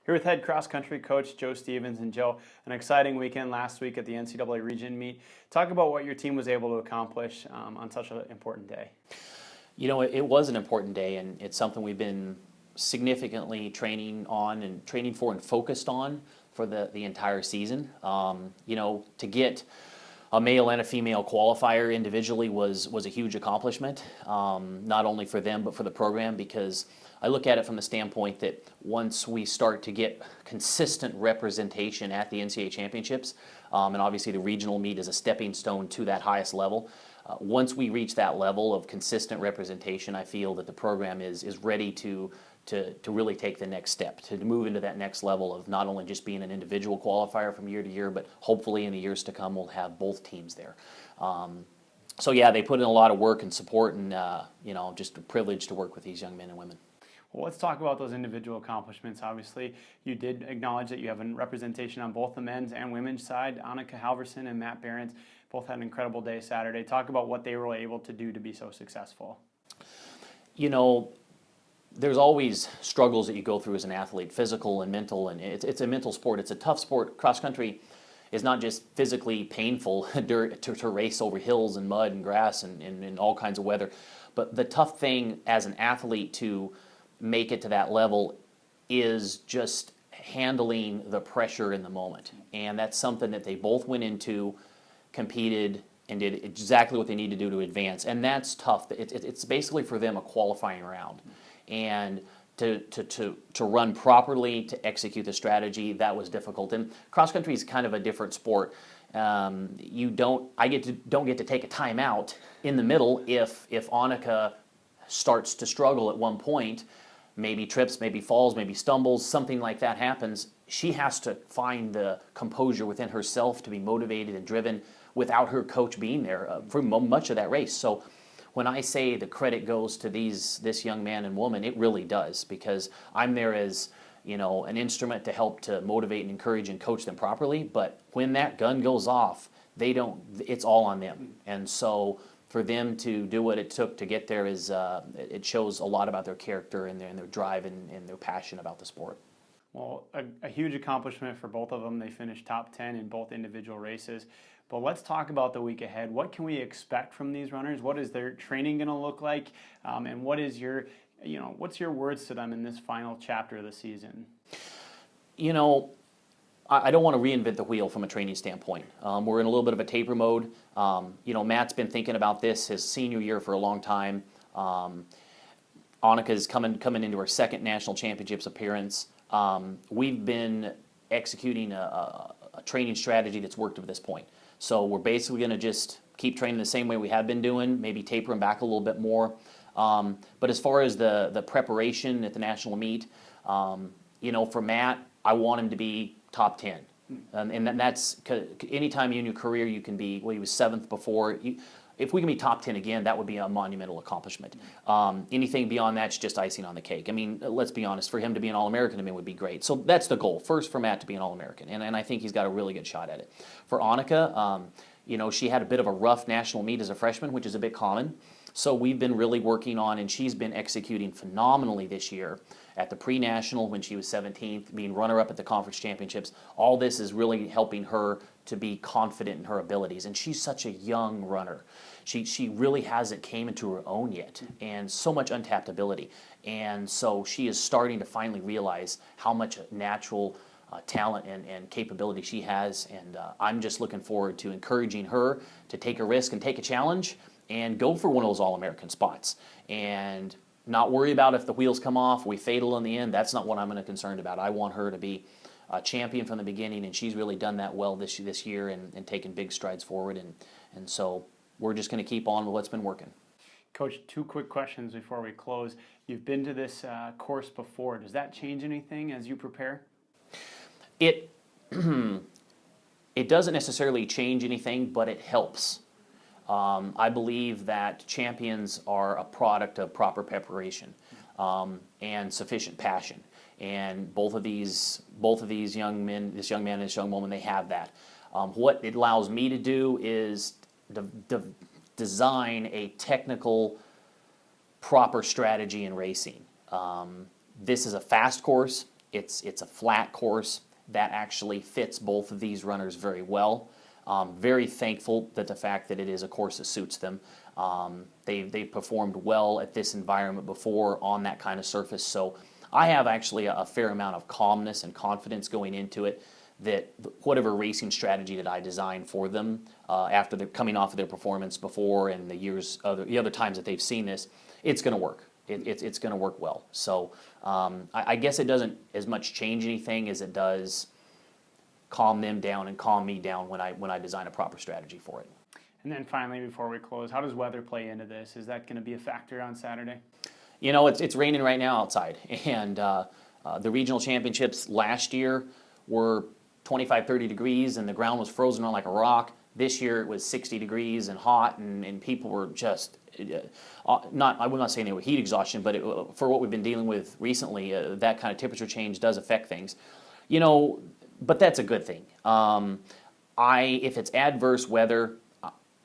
Here with head cross country coach Joe Stevens. And Joe, an exciting weekend last week at the NCAA region meet. Talk about what your team was able to accomplish on such an important day. You know, it was an important day, and it's something we've been significantly training on and training for and focused on for the entire season. You know, to get a male and a female qualifier individually was a huge accomplishment, not only for them but for the program, because I look at it from the standpoint that once we start to get consistent representation at the NCAA championships, and obviously the regional meet is a stepping stone to that highest level, once we reach that level of consistent representation, I feel that the program is ready to really take the next step, to move into that next level of not only just being an individual qualifier from year to year, but hopefully in the years to come we'll have both teams there. So yeah, they put in a lot of work and support, and you know, just a privilege to work with these young men and women. Well, let's talk about those individual accomplishments. Obviously, you did acknowledge that you have a representation on both the men's and women's side. Annika Halverson and Matt Behrens both had an incredible day Saturday. Talk about what they were able to do to be so successful. You know, there's always struggles that you go through as an athlete, physical and mental, and it's a mental sport. It's a tough sport. Cross country is not just physically painful to race over hills and mud and grass and all kinds of weather, but the tough thing as an athlete to make it to that level is just handling the pressure in the moment. And that's something that they both went into, competed, and did exactly what they need to do to advance. And that's tough. It's basically for them a qualifying round. And to run properly, to execute the strategy, that was difficult. And cross country is kind of a different sport. You don't get to take a timeout in the middle if Annika starts to struggle at one point, maybe trips, maybe falls, maybe stumbles, something like that happens. She has to find the composure within herself to be motivated and driven without her coach being there for much of that race. So when I say the credit goes to this young man and woman, it really does, because I'm there as, you know, an instrument to help to motivate and encourage and coach them properly. But when that gun goes off, it's all on them. And so for them to do what it took to get there it shows a lot about their character and their drive and their passion about the sport. Well, a huge accomplishment for both of them. They finished top 10 in both individual races. But let's talk about the week ahead. What can we expect from these runners? What is their training going to look like? And what is what's your words to them in this final chapter of the season? You know, I don't want to reinvent the wheel from a training standpoint. We're in a little bit of a taper mode. You know, Matt's been thinking about this his senior year for a long time. Annika is coming into her second national championships appearance. We've been executing a training strategy that's worked to this point. So we're basically going to just keep training the same way we have been doing, maybe taper them back a little bit more. But as far as the preparation at the national meet, you know, for Matt, I want him to be top 10. And that's, anytime in your career you can be, well, he was 7th before. If we can be top 10 again, that would be a monumental accomplishment. Anything beyond that's just icing on the cake. I mean, let's be honest, for him to be an All-American, I mean, would be great. So that's the goal. First, for Matt to be an All-American, and I think he's got a really good shot at it. For Annika, you know, she had a bit of a rough national meet as a freshman, which is a bit common. So we've been really working on, and she's been executing phenomenally this year at the pre-national when she was 17th, being runner-up at the conference championships. All this is really helping her to be confident in her abilities. And she's such a young runner. She really hasn't came into her own yet, and so much untapped ability. And so she is starting to finally realize how much natural talent and capability she has. And I'm just looking forward to encouraging her to take a risk and take a challenge and go for one of those All-American spots. And not worry about if the wheels come off, we fatal in the end. That's not what I'm concerned about. I want her to be a champion from the beginning, and she's really done that well this year and taken big strides forward. And so we're just going to keep on with what's been working. Coach, 2 quick questions before we close. You've been to this course before. Does that change anything as you prepare? It doesn't necessarily change anything, but it helps. I believe that champions are a product of proper preparation and sufficient passion. And both of these young men, this young man and this young woman, they have that. What it allows me to do is design a technical, proper strategy in racing. This is a fast course. It's a flat course that actually fits both of these runners very well. Very thankful that the fact that it is a course that suits them. They've performed well at this environment before on that kind of surface, so I have actually a fair amount of calmness and confidence going into it that whatever racing strategy that I designed for them after they're coming off of their performance before and the other times that they've seen this, it's going to work. It's going to work well. So I guess it doesn't as much change anything as it does calm them down and calm me down when I design a proper strategy for it. And then finally, before we close, how does weather play into this? Is that going to be a factor on Saturday? You know, it's raining right now outside, and the regional championships last year were 25, 30 degrees, and the ground was frozen on like a rock. This year it was 60 degrees and hot, and people were just I'm not saying they were heat exhaustion, but for what we've been dealing with recently, that kind of temperature change does affect things. You know, but that's a good thing. If it's adverse weather,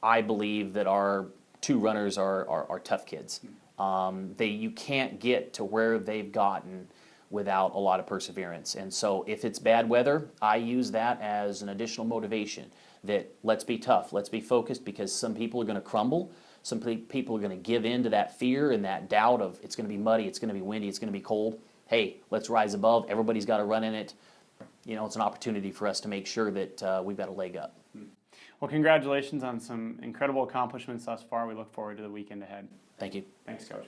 I believe that our two runners are tough kids. You can't get to where they've gotten without a lot of perseverance. And so if it's bad weather, I use that as an additional motivation that let's be tough, let's be focused, because some people are going to crumble. Some people are going to give in to that fear and that doubt of it's going to be muddy, it's going to be windy, it's going to be cold. Hey, let's rise above. Everybody's got a run in it. You know, it's an opportunity for us to make sure that we've got a leg up. Well, congratulations on some incredible accomplishments thus far. We look forward to the weekend ahead. Thank you. Thanks, Coach.